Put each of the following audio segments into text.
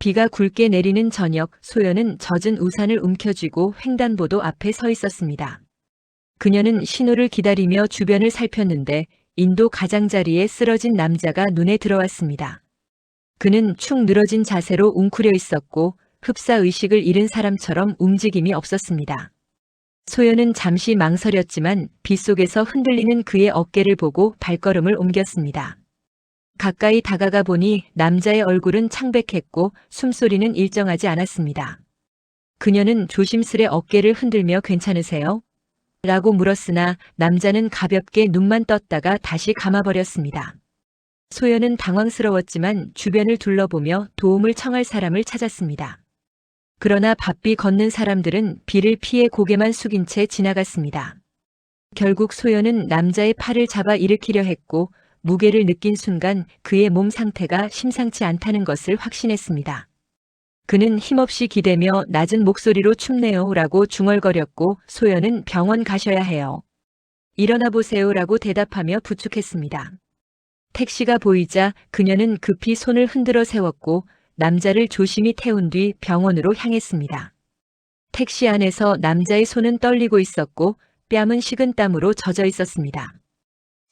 비가 굵게 내리는 저녁, 소연은 젖은 우산을 움켜쥐고 횡단보도 앞에 서 있었습니다. 그녀는 신호를 기다리며 주변을 살폈는데 인도 가장자리에 쓰러진 남자가 눈에 들어왔습니다. 그는 축 늘어진 자세로 웅크려 있었고 흡사의식을 잃은 사람처럼 움직임이 없었습니다. 소연은 잠시 망설였지만 빗속에서 흔들리는 그의 어깨를 보고 발걸음을 옮겼습니다. 가까이 다가가 보니 남자의 얼굴은 창백했고 숨소리는 일정하지 않았습니다. 그녀는 조심스레 어깨를 흔들며 괜찮으세요? 라고 물었으나 남자는 가볍게 눈만 떴다가 다시 감아버렸습니다. 소연은 당황스러웠지만 주변을 둘러보며 도움을 청할 사람을 찾았습니다. 그러나 바삐 걷는 사람들은 비를 피해 고개만 숙인 채 지나갔습니다. 결국 소연은 남자의 팔을 잡아 일으키려 했고 무게를 느낀 순간 그의 몸 상태가 심상치 않다는 것을 확신했습니다. 그는 힘없이 기대며 낮은 목소리로 춥네요 라고 중얼거렸고 소연은 병원 가셔야 해요. 일어나 보세요 라고 대답하며 부축했습니다. 택시가 보이자 그녀는 급히 손을 흔들어 세웠고 남자를 조심히 태운 뒤 병원으로 향했습니다. 택시 안에서 남자의 손은 떨리고 있었고 뺨은 식은땀으로 젖어 있었습니다.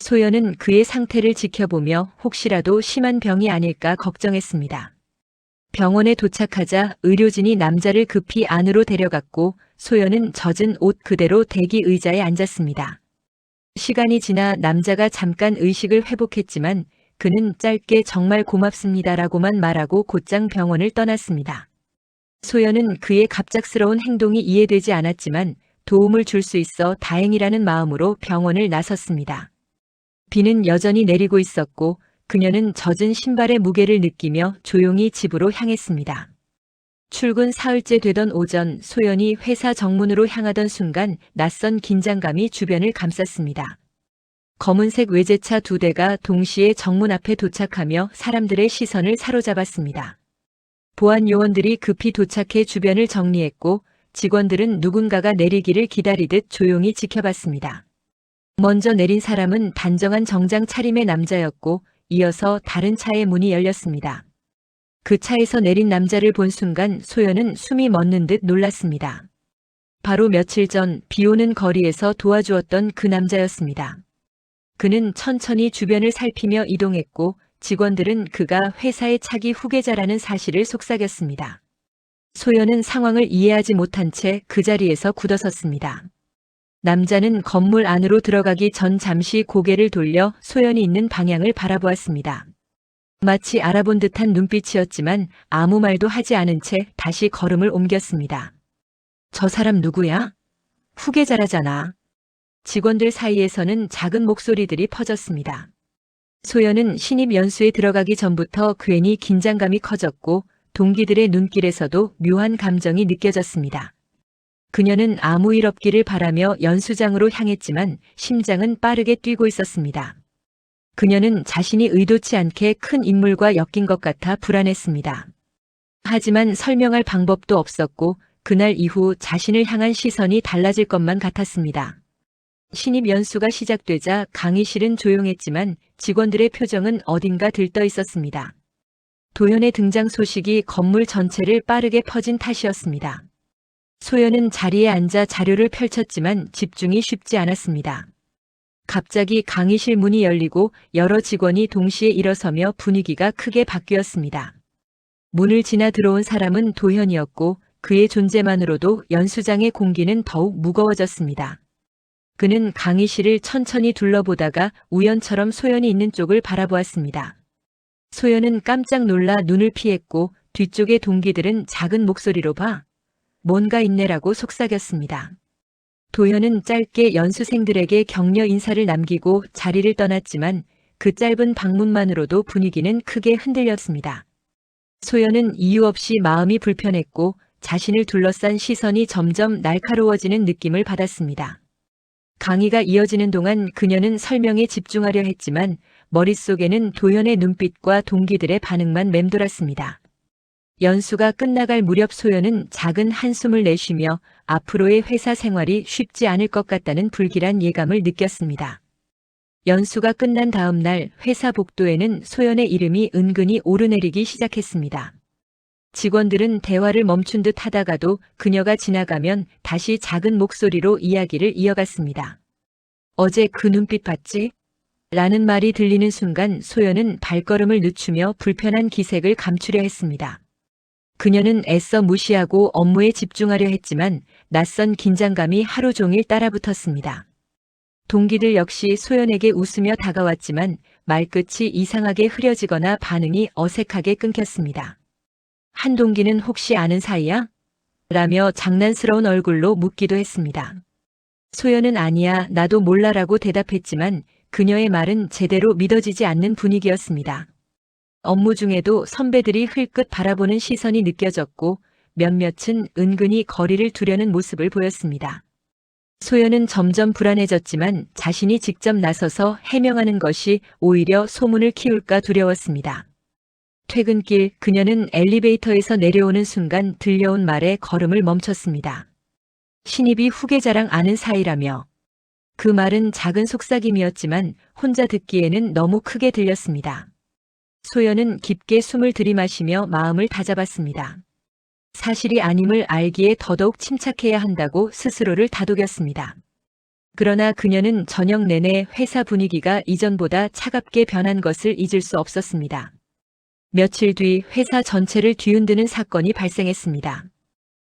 소연은 그의 상태를 지켜보며 혹시라도 심한 병이 아닐까 걱정했습니다. 병원에 도착하자 의료진이 남자를 급히 안으로 데려갔고 소연은 젖은 옷 그대로 대기 의자에 앉았습니다. 시간이 지나 남자가 잠깐 의식을 회복했지만 그는 짧게 정말 고맙습니다라고만 말하고 곧장 병원을 떠났습니다. 소연은 그의 갑작스러운 행동이 이해되지 않았지만 도움을 줄 수 있어 다행이라는 마음으로 병원을 나섰습니다. 비는 여전히 내리고 있었고 그녀는 젖은 신발의 무게를 느끼며 조용히 집으로 향했습니다. 출근 사흘째 되던 오전 소연이 회사 정문으로 향하던 순간 낯선 긴장감이 주변을 감쌌습니다. 검은색 외제차 2대가 동시에 정문 앞에 도착하며 사람들의 시선을 사로잡았습니다. 보안 요원들이 급히 도착해 주변을 정리했고 직원들은 누군가가 내리기를 기다리듯 조용히 지켜봤습니다. 먼저 내린 사람은 단정한 정장 차림의 남자였고 이어서 다른 차의 문이 열렸습니다. 그 차에서 내린 남자를 본 순간 소연은 숨이 멎는 듯 놀랐습니다. 바로 며칠 전 비 오는 거리에서 도와주었던 그 남자였습니다. 그는 천천히 주변을 살피며 이동했고 직원들은 그가 회사의 차기 후계자라는 사실을 속삭였습니다. 소연은 상황을 이해하지 못한 채 그 자리에서 굳어섰습니다. 남자는 건물 안으로 들어가기 전 잠시 고개를 돌려 소연이 있는 방향을 바라보았습니다. 마치 알아본 듯한 눈빛이었지만 아무 말도 하지 않은 채 다시 걸음을 옮겼습니다. 저 사람 누구야? 후계자라잖아. 직원들 사이에서는 작은 목소리들이 퍼졌습니다. 소연은 신입 연수에 들어가기 전부터 괜히 긴장감이 커졌고 동기들의 눈길에서도 묘한 감정이 느껴졌습니다. 그녀는 아무 일 없기를 바라며 연수장으로 향했지만 심장은 빠르게 뛰고 있었습니다. 그녀는 자신이 의도치 않게 큰 인물과 엮인 것 같아 불안했습니다. 하지만 설명할 방법도 없었고 그날 이후 자신을 향한 시선이 달라질 것만 같았습니다. 신입 연수가 시작되자 강의실은 조용했지만 직원들의 표정은 어딘가 들떠 있었습니다. 도연의 등장 소식이 건물 전체를 빠르게 퍼진 탓이었습니다. 소연은 자리에 앉아 자료를 펼쳤지만 집중이 쉽지 않았습니다. 갑자기 강의실 문이 열리고 여러 직원이 동시에 일어서며 분위기가 크게 바뀌었습니다. 문을 지나 들어온 사람은 도현이었고 그의 존재만으로도 연수장의 공기는 더욱 무거워졌습니다. 그는 강의실을 천천히 둘러보다가 우연처럼 소연이 있는 쪽을 바라보았습니다. 소연은 깜짝 놀라 눈을 피했고 뒤쪽의 동기들은 작은 목소리로 봐. 뭔가 있네라고 속삭였습니다. 도현은 짧게 연수생들에게 격려 인사를 남기고 자리를 떠났지만 그 짧은 방문만으로도 분위기는 크게 흔들렸습니다. 소연은 이유 없이 마음이 불편했고 자신을 둘러싼 시선이 점점 날카로워지는 느낌을 받았습니다. 강의가 이어지는 동안 그녀는 설명에 집중하려 했지만 머릿속에는 도현의 눈빛과 동기들의 반응만 맴돌았습니다. 연수가 끝나갈 무렵 소연은 작은 한숨을 내쉬며 앞으로의 회사 생활이 쉽지 않을 것 같다는 불길한 예감을 느꼈습니다. 연수가 끝난 다음 날 회사 복도에는 소연의 이름이 은근히 오르내리기 시작했습니다. 직원들은 대화를 멈춘 듯 하다가도 그녀가 지나가면 다시 작은 목소리로 이야기를 이어갔습니다. 어제 그 눈빛 봤지? 라는 말이 들리는 순간 소연은 발걸음을 늦추며 불편한 기색을 감추려 했습니다. 그녀는 애써 무시하고 업무에 집중하려 했지만 낯선 긴장감이 하루 종일 따라붙었습니다. 동기들 역시 소연에게 웃으며 다가왔지만 말끝이 이상하게 흐려지거나 반응이 어색하게 끊겼습니다. 한 동기는 혹시 아는 사이야? 라며 장난스러운 얼굴로 묻기도 했습니다. 소연은 아니야, 나도 몰라라고 대답했지만 그녀의 말은 제대로 믿어지지 않는 분위기였습니다. 업무 중에도 선배들이 흘끗 바라보는 시선이 느껴졌고 몇몇은 은근히 거리를 두려는 모습을 보였습니다. 소연은 점점 불안해졌지만 자신이 직접 나서서 해명하는 것이 오히려 소문을 키울까 두려웠습니다. 퇴근길 그녀는 엘리베이터에서 내려오는 순간 들려온 말에 걸음을 멈췄습니다. 신입이 후계자랑 아는 사이라며. 그 말은 작은 속삭임이었지만 혼자 듣기에는 너무 크게 들렸습니다. 소연은 깊게 숨을 들이마시며 마음을 다잡았습니다. 사실이 아님을 알기에 더더욱 침착해야 한다고 스스로를 다독였습니다. 그러나 그녀는 저녁 내내 회사 분위기가 이전보다 차갑게 변한 것을 잊을 수 없었습니다. 며칠 뒤 회사 전체를 뒤흔드는 사건이 발생했습니다.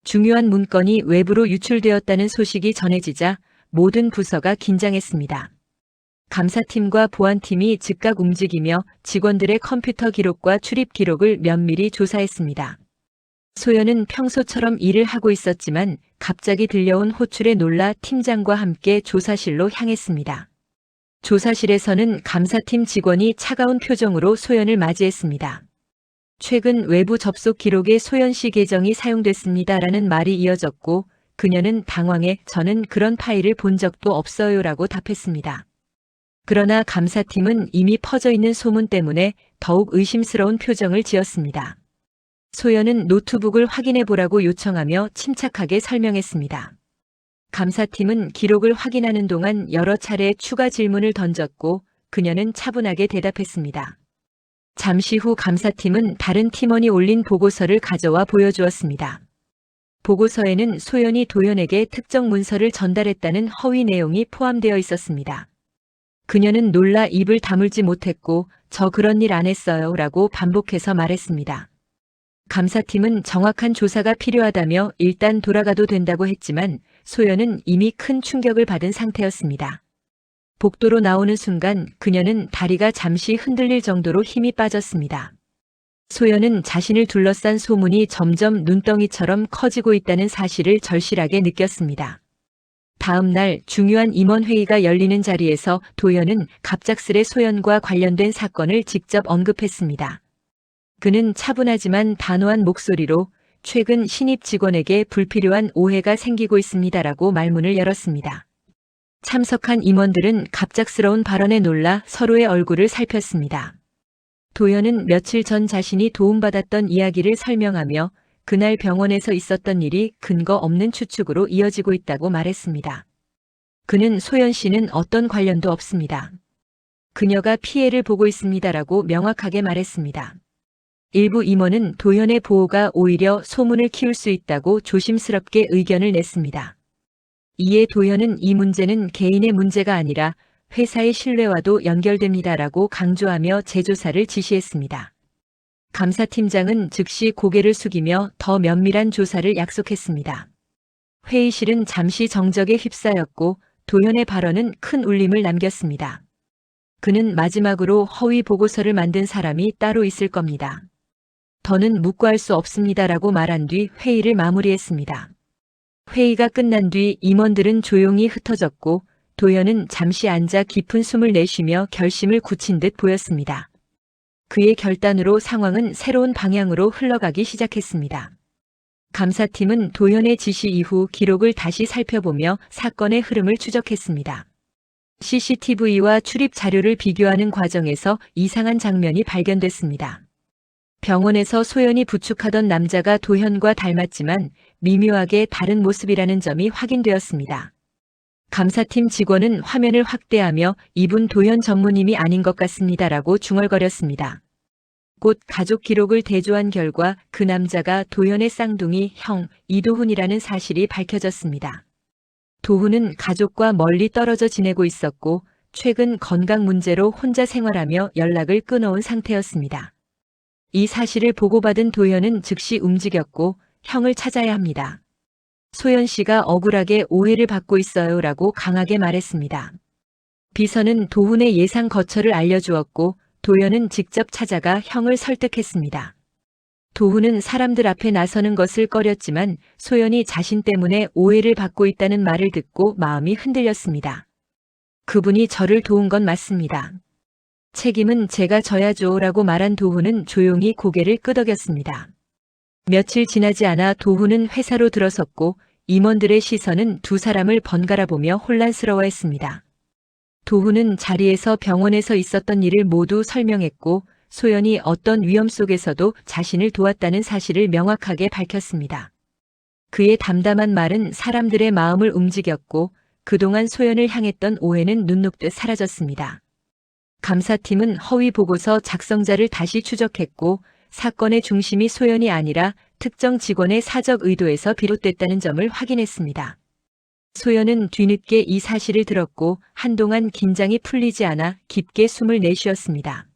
중요한 문건이 외부로 유출되었다는 소식이 전해지자 모든 부서가 긴장했습니다. 감사팀과 보안팀이 즉각 움직이며 직원들의 컴퓨터 기록과 출입 기록을 면밀히 조사했습니다. 소연은 평소처럼 일을 하고 있었지만 갑자기 들려온 호출에 놀라 팀장과 함께 조사실로 향했습니다. 조사실에서는 감사팀 직원이 차가운 표정으로 소연을 맞이했습니다. 최근 외부 접속 기록에 소연 씨 계정이 사용됐습니다라는 말이 이어졌고 그녀는 당황해 저는 그런 파일을 본 적도 없어요라고 답했습니다. 그러나 감사팀은 이미 퍼져 있는 소문 때문에 더욱 의심스러운 표정을 지었습니다. 소연은 노트북을 확인해 보라고 요청하며 침착하게 설명했습니다. 감사팀은 기록을 확인하는 동안 여러 차례 추가 질문을 던졌고 그녀는 차분하게 대답했습니다. 잠시 후 감사팀은 다른 팀원이 올린 보고서를 가져와 보여주었습니다. 보고서에는 소연이 도연에게 특정 문서를 전달했다는 허위 내용이 포함되어 있었습니다. 그녀는 놀라 입을 다물지 못했고 저 그런 일 안 했어요 라고 반복해서 말했습니다. 감사팀은 정확한 조사가 필요하다며 일단 돌아가도 된다고 했지만 소연은 이미 큰 충격을 받은 상태였습니다. 복도로 나오는 순간 그녀는 다리가 잠시 흔들릴 정도로 힘이 빠졌습니다. 소연은 자신을 둘러싼 소문이 점점 눈덩이처럼 커지고 있다는 사실을 절실하게 느꼈습니다. 다음 날 중요한 임원회의가 열리는 자리에서 도연은 갑작스레 소연과 관련된 사건을 직접 언급했습니다. 그는 차분하지만 단호한 목소리로 최근 신입 직원에게 불필요한 오해가 생기고 있습니다라고 말문을 열었습니다. 참석한 임원들은 갑작스러운 발언에 놀라 서로의 얼굴을 살폈습니다. 도연은 며칠 전 자신이 도움받았던 이야기를 설명하며 그날 병원에서 있었던 일이 근거 없는 추측으로 이어지고 있다고 말했습니다. 그는 소연 씨는 어떤 관련도 없습니다. 그녀가 피해를 보고 있습니다라고 명확하게 말했습니다. 일부 임원은 도연의 보호가 오히려 소문을 키울 수 있다고 조심스럽게 의견을 냈습니다. 이에 도연은 이 문제는 개인의 문제가 아니라 회사의 신뢰와도 연결됩니다라고 강조하며 재조사를 지시했습니다. 감사팀장은 즉시 고개를 숙이며 더 면밀한 조사를 약속했습니다. 회의실은 잠시 정적에 휩싸였고 도연의 발언은 큰 울림을 남겼습니다. 그는 마지막으로 허위 보고서를 만든 사람이 따로 있을 겁니다. 더는 묵과할 수 없습니다라고 말한 뒤 회의를 마무리했습니다. 회의가 끝난 뒤 임원들은 조용히 흩어졌고 도연은 잠시 앉아 깊은 숨을 내쉬며 결심을 굳힌 듯 보였습니다. 그의 결단으로 상황은 새로운 방향으로 흘러가기 시작했습니다. 감사팀은 도연의 지시 이후 기록을 다시 살펴보며 사건의 흐름을 추적했습니다. CCTV와 출입 자료를 비교하는 과정에서 이상한 장면이 발견됐습니다. 병원에서 소연이 부축하던 남자가 도현과 닮았지만 미묘하게 다른 모습이라는 점이 확인되었습니다. 감사팀 직원은 화면을 확대하며 이분 도현 전무님이 아닌 것 같습니다라고 중얼거렸습니다. 곧 가족 기록을 대조한 결과 그 남자가 도현의 쌍둥이 형 이도훈이라는 사실이 밝혀졌습니다. 도훈은 가족과 멀리 떨어져 지내고 있었고 최근 건강 문제로 혼자 생활하며 연락을 끊어온 상태였습니다. 이 사실을 보고받은 도현은 즉시 움직였고 형을 찾아야 합니다. 소연 씨가 억울하게 오해를 받고 있어요 라고 강하게 말했습니다. 비서는 도훈의 예상 거처를 알려주었고 도현은 직접 찾아가 형을 설득했습니다. 도훈은 사람들 앞에 나서는 것을 꺼렸지만 소연이 자신 때문에 오해를 받고 있다는 말을 듣고 마음이 흔들렸습니다. 그분이 저를 도운 건 맞습니다. 책임은 제가 져야죠 라고 말한 도훈은 조용히 고개를 끄덕였습니다. 며칠 지나지 않아 도훈은 회사로 들어섰고 임원들의 시선은 두 사람을 번갈아 보며 혼란스러워했습니다. 도훈은 자리에서 병원에서 있었던 일을 모두 설명했고 소연이 어떤 위험 속에서도 자신을 도왔다는 사실을 명확하게 밝혔습니다. 그의 담담한 말은 사람들의 마음을 움직였고 그동안 소연을 향했던 오해는 눈 녹듯 사라졌습니다. 감사팀은 허위 보고서 작성자를 다시 추적했고 사건의 중심이 소연이 아니라 특정 직원의 사적 의도에서 비롯됐다는 점을 확인했습니다. 소연은 뒤늦게 이 사실을 들었고 한동안 긴장이 풀리지 않아 깊게 숨을 내쉬었습니다.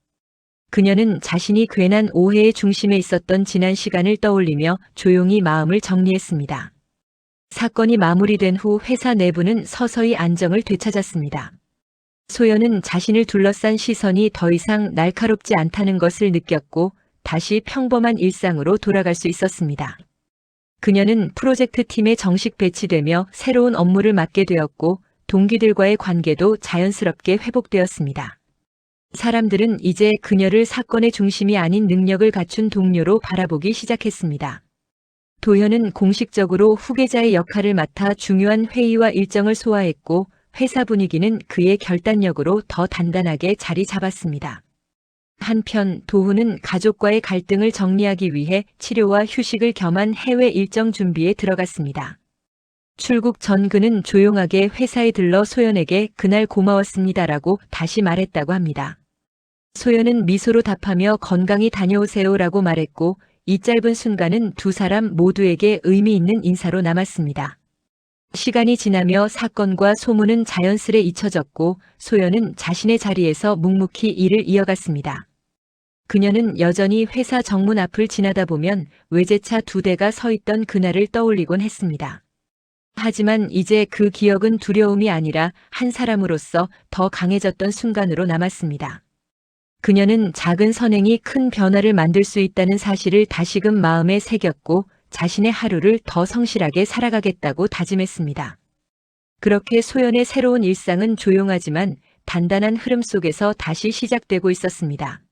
그녀는 자신이 괜한 오해의 중심에 있었던 지난 시간을 떠올리며 조용히 마음을 정리했습니다. 사건이 마무리된 후 회사 내부는 서서히 안정을 되찾았습니다. 소연은 자신을 둘러싼 시선이 더 이상 날카롭지 않다는 것을 느꼈고 다시 평범한 일상으로 돌아갈 수 있었습니다. 그녀는 프로젝트 팀에 정식 배치되며 새로운 업무를 맡게 되었고 동기들과의 관계도 자연스럽게 회복되었습니다. 사람들은 이제 그녀를 사건의 중심이 아닌 능력을 갖춘 동료로 바라보기 시작했습니다. 도현은 공식적으로 후계자의 역할을 맡아 중요한 회의와 일정을 소화했고 회사 분위기는 그의 결단력으로 더 단단하게 자리 잡았습니다. 한편 도훈은 가족과의 갈등을 정리하기 위해 치료와 휴식을 겸한 해외 일정 준비에 들어갔습니다. 출국 전 그는 조용하게 회사에 들러 소연에게 그날 고마웠습니다라고 다시 말했다고 합니다. 소연은 미소로 답하며 건강히 다녀오세요라고 말했고 이 짧은 순간은 두 사람 모두에게 의미 있는 인사로 남았습니다. 시간이 지나며 사건과 소문은 자연스레 잊혀졌고 소연은 자신의 자리에서 묵묵히 일을 이어갔습니다. 그녀는 여전히 회사 정문 앞을 지나다 보면 외제차 2대가 서 있던 그날을 떠올리곤 했습니다. 하지만 이제 그 기억은 두려움이 아니라 한 사람으로서 더 강해졌던 순간으로 남았습니다. 그녀는 작은 선행이 큰 변화를 만들 수 있다는 사실을 다시금 마음에 새겼고 자신의 하루를 더 성실하게 살아가겠다고 다짐했습니다. 그렇게 소연의 새로운 일상은 조용하지만 단단한 흐름 속에서 다시 시작되고 있었습니다.